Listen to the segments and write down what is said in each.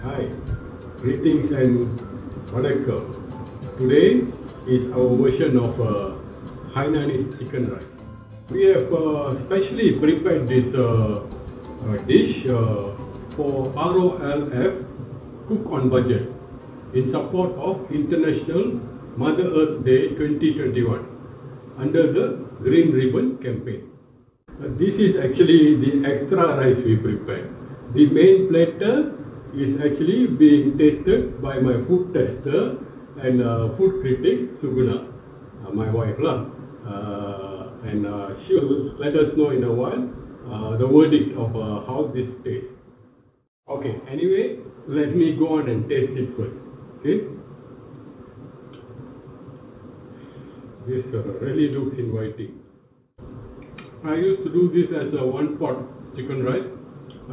Hi, greetings and welcome. Today is our version of Hainanese chicken rice. We have specially prepared this dish for ROLF Cook-on-budget in support of International Mother Earth Day 2021 under the Green Ribbon campaign. This is actually the extra rice we prepared. The main platter is actually being tasted by my food tester and food critic Suguna, my wife and she will let us know in a while the verdict of how this tastes. Okay, anyway, let me go on and taste it first. Okay, this really looks inviting. I used to do this as a one-pot chicken rice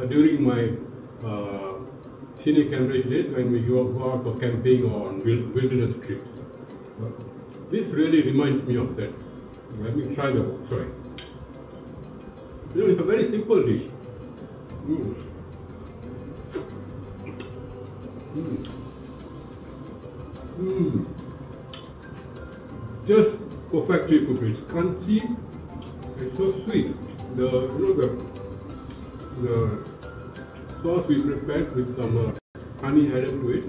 during my senior Cambridge days when we go out for camping or on wilderness trips. This really reminds me of that. Let me try the try. You know, it's a very simple dish. Just perfectly cooked. It's crunchy. It's so sweet. The sauce we prepared with some honey added to it.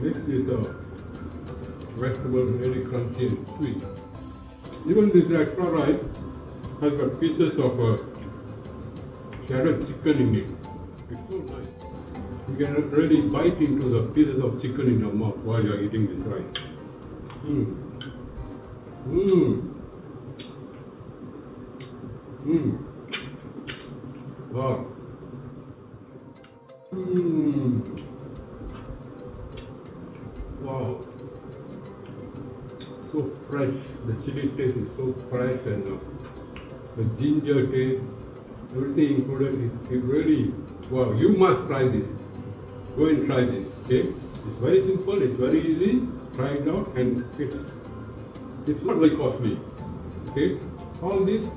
This is vegetable very crunchy and sweet. Even this extra rice has got pieces of shredded chicken in it. It's so nice. You can really bite into the pieces of chicken in your mouth while you are eating this rice. Wow. Wow. So fresh. The chili taste is so fresh and the ginger taste, everything included. It really, wow, you must try this. Go and try this, okay? It's very simple, it's very easy. Try it out and it's not very costly, okay? All this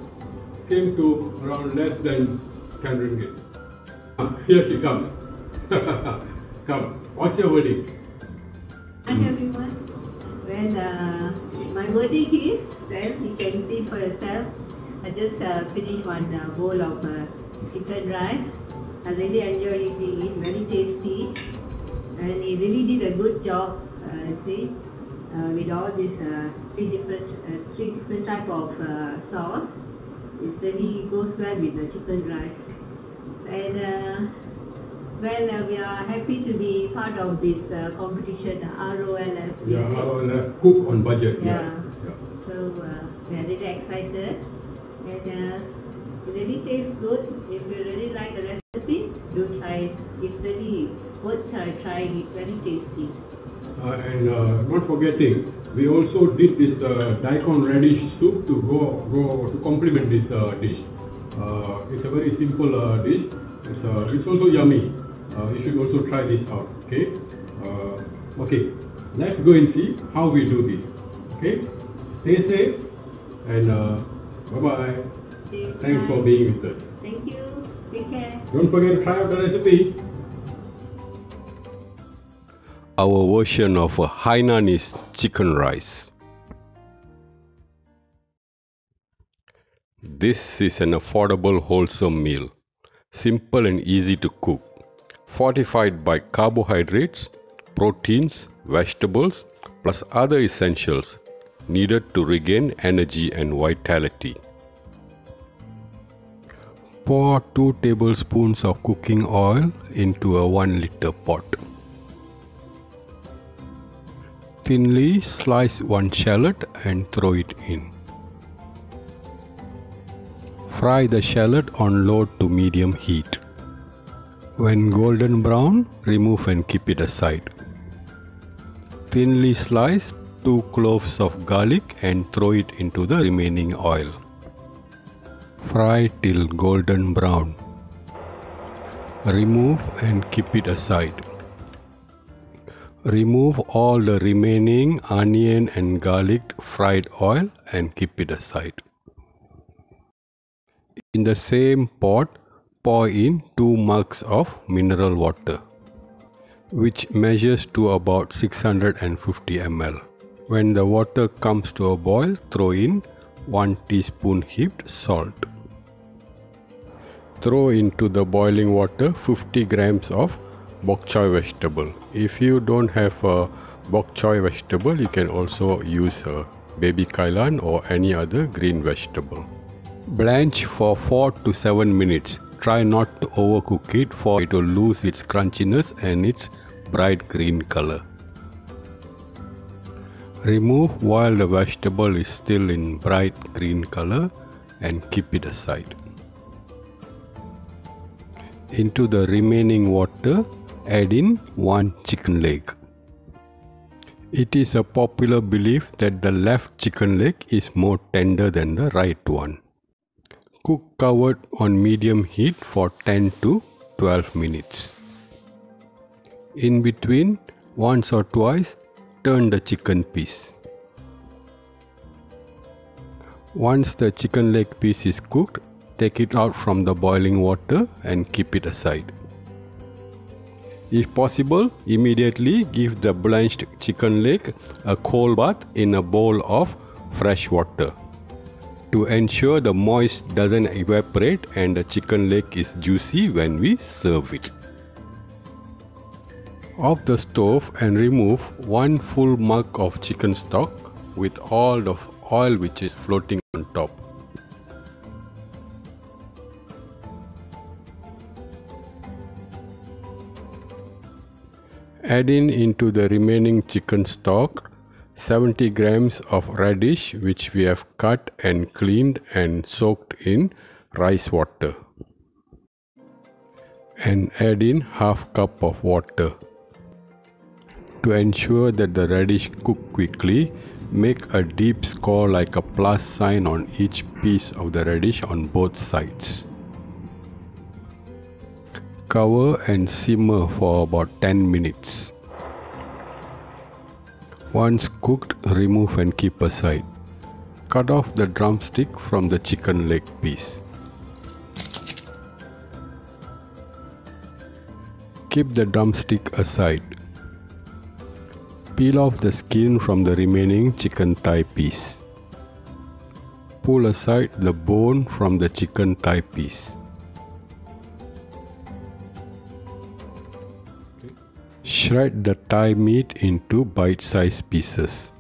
came to around less than 10 ringgit. Here she comes. Come, what's your verdict? Hi everyone. Well, my verdict is, well, you can see for yourself. I just finished one bowl of chicken rice. I really enjoyed eating it, very tasty. And he really did a good job, with all these three different type of sauce. It really goes well with the chicken rice. And well, we are happy to be part of this competition, ROLF. Yeah, ROLF Cook-on-budget. Yeah. So we are really excited. And it really tastes good. If you really like the recipe, do try it. It's really worth trying. It's very tasty. And not forgetting, we also did this Daikon radish soup to complement this dish. It's a very simple dish. It's also yummy. You should also try this out. Okay. Okay. Let's go and see how we do this. Okay. Stay safe and bye bye. Thanks for being with us. Thank you. Take care. Don't forget to try out the recipe. Our version of a Hainanese chicken rice. This is an affordable, wholesome meal, simple and easy to cook, fortified by carbohydrates, proteins, vegetables, plus other essentials needed to regain energy and vitality. Pour 2 tablespoons of cooking oil into a 1-liter pot. Thinly slice 1 shallot and throw it in. Fry the shallot on low to medium heat. When golden brown, remove and keep it aside. Thinly slice 2 cloves of garlic and throw it into the remaining oil. Fry till golden brown. Remove and keep it aside. Remove all the remaining onion and garlic fried oil and keep it aside. In the same pot, pour in 2 mugs of mineral water. which measures to about 650 ml. When the water comes to a boil, throw in 1 teaspoon heaped salt. Throw into the boiling water 50 grams of bok choy vegetable. If you don't have a bok choy vegetable, you can also use a baby kailan or any other green vegetable. Blanch for 4 to 7 minutes. Try not to overcook it, for it will lose its crunchiness and its bright green color. Remove while the vegetable is still in bright green color and keep it aside. Into the remaining water, add in 1 chicken leg. It is a popular belief that the left chicken leg is more tender than the right one. Cook covered on medium heat for 10 to 12 minutes. In between, once or twice, turn the chicken piece. Once the chicken leg piece is cooked, take it out from the boiling water and keep it aside. If possible, immediately give the blanched chicken leg a cold bath in a bowl of fresh water to ensure the moist doesn't evaporate and the chicken leg is juicy when we serve it. Off the stove and remove 1 full mug of chicken stock with all the oil which is floating on top. Add into the remaining chicken stock 70 grams of radish which we have cut and cleaned and soaked in rice water. And add in half cup of water. To ensure that the radish cook quickly, make a deep score like a plus sign on each piece of the radish on both sides. Cover and simmer for about 10 minutes. Once cooked, remove and keep aside. Cut off the drumstick from the chicken leg piece. Keep the drumstick aside. Peel off the skin from the remaining chicken thigh piece. Pull aside the bone from the chicken thigh piece. Shred the thigh meat into bite-sized pieces.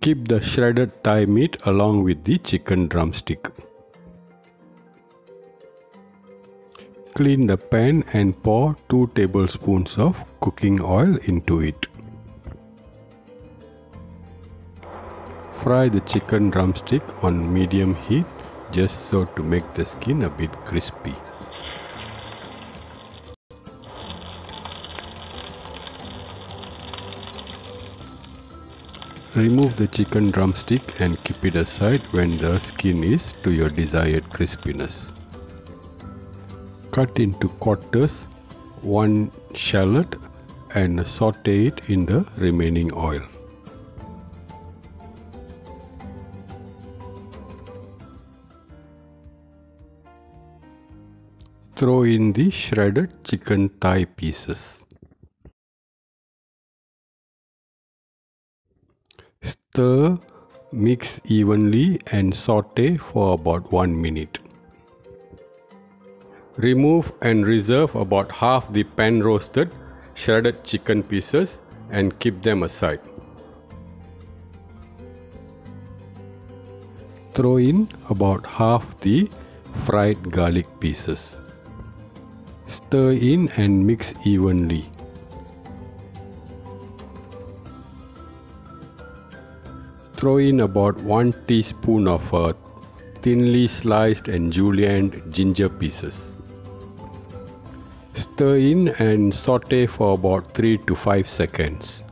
Keep the shredded thigh meat along with the chicken drumstick. Clean the pan and pour 2 tablespoons of cooking oil into it. Fry the chicken drumstick on medium heat just so to make the skin a bit crispy. Remove the chicken drumstick and keep it aside when the skin is to your desired crispiness. Cut into quarters 1 shallot and saute it in the remaining oil. Throw in the shredded chicken thigh pieces. Stir, mix evenly and saute for about 1 minute. Remove and reserve about half the pan roasted shredded chicken pieces and keep them aside. Throw in about half the fried garlic pieces. Stir in and mix evenly. Throw in about 1 teaspoon of thinly sliced and julienned ginger pieces. Stir in and saute for about 3 to 5 seconds.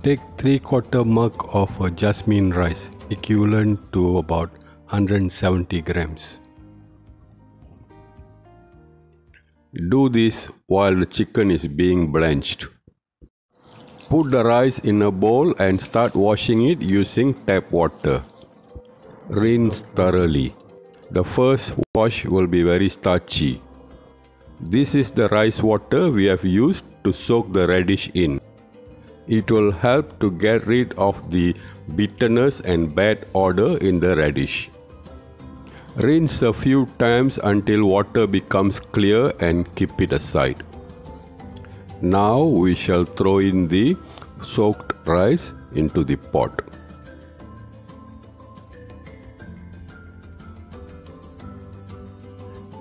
Take 3/4 mug of jasmine rice, equivalent to about 170 grams. Do this while the chicken is being blanched. Put the rice in a bowl and start washing it using tap water. Rinse thoroughly. The first wash will be very starchy. This is the rice water we have used to soak the radish in. It will help to get rid of the bitterness and bad odor in the radish. Rinse a few times until water becomes clear and keep it aside. Now we shall throw in the soaked rice into the pot.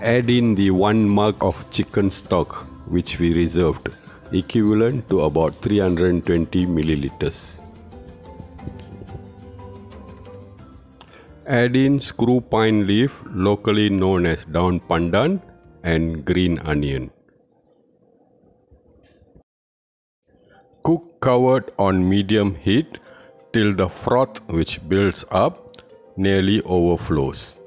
Add in the 1 mug of chicken stock which we reserved, equivalent to about 320 milliliters. Add in screw pine leaf, locally known as daun pandan, and green onion. Cook covered on medium heat till the froth which builds up nearly overflows.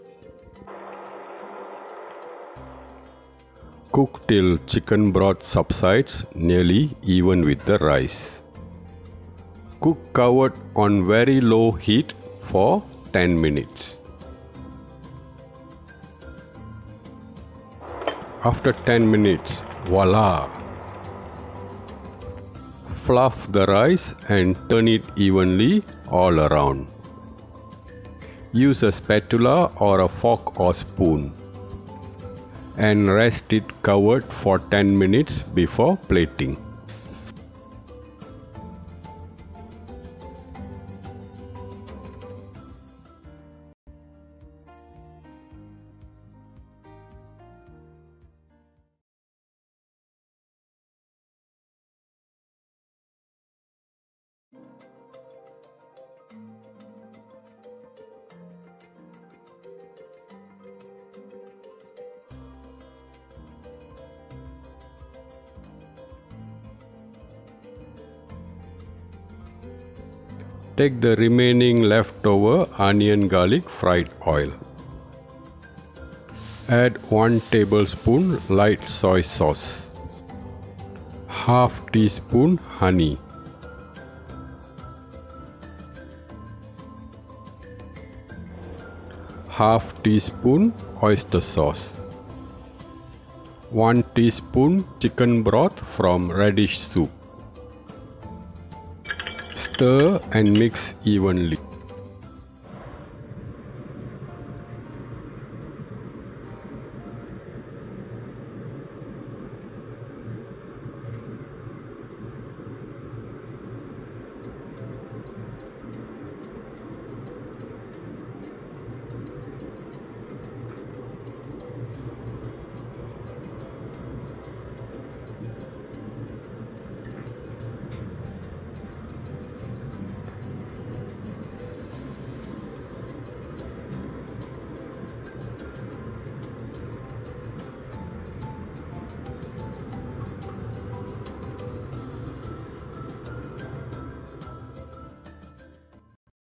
Cook till chicken broth subsides nearly even with the rice. Cook covered on very low heat for 10 minutes. After 10 minutes, voila! Fluff the rice and turn it evenly all around. Use a spatula or a fork or spoon and rest it covered for 10 minutes before plating. Take the remaining leftover onion garlic fried oil. Add 1 tablespoon light soy sauce, half teaspoon honey, half teaspoon oyster sauce, 1 teaspoon chicken broth from radish soup. Stir and mix evenly.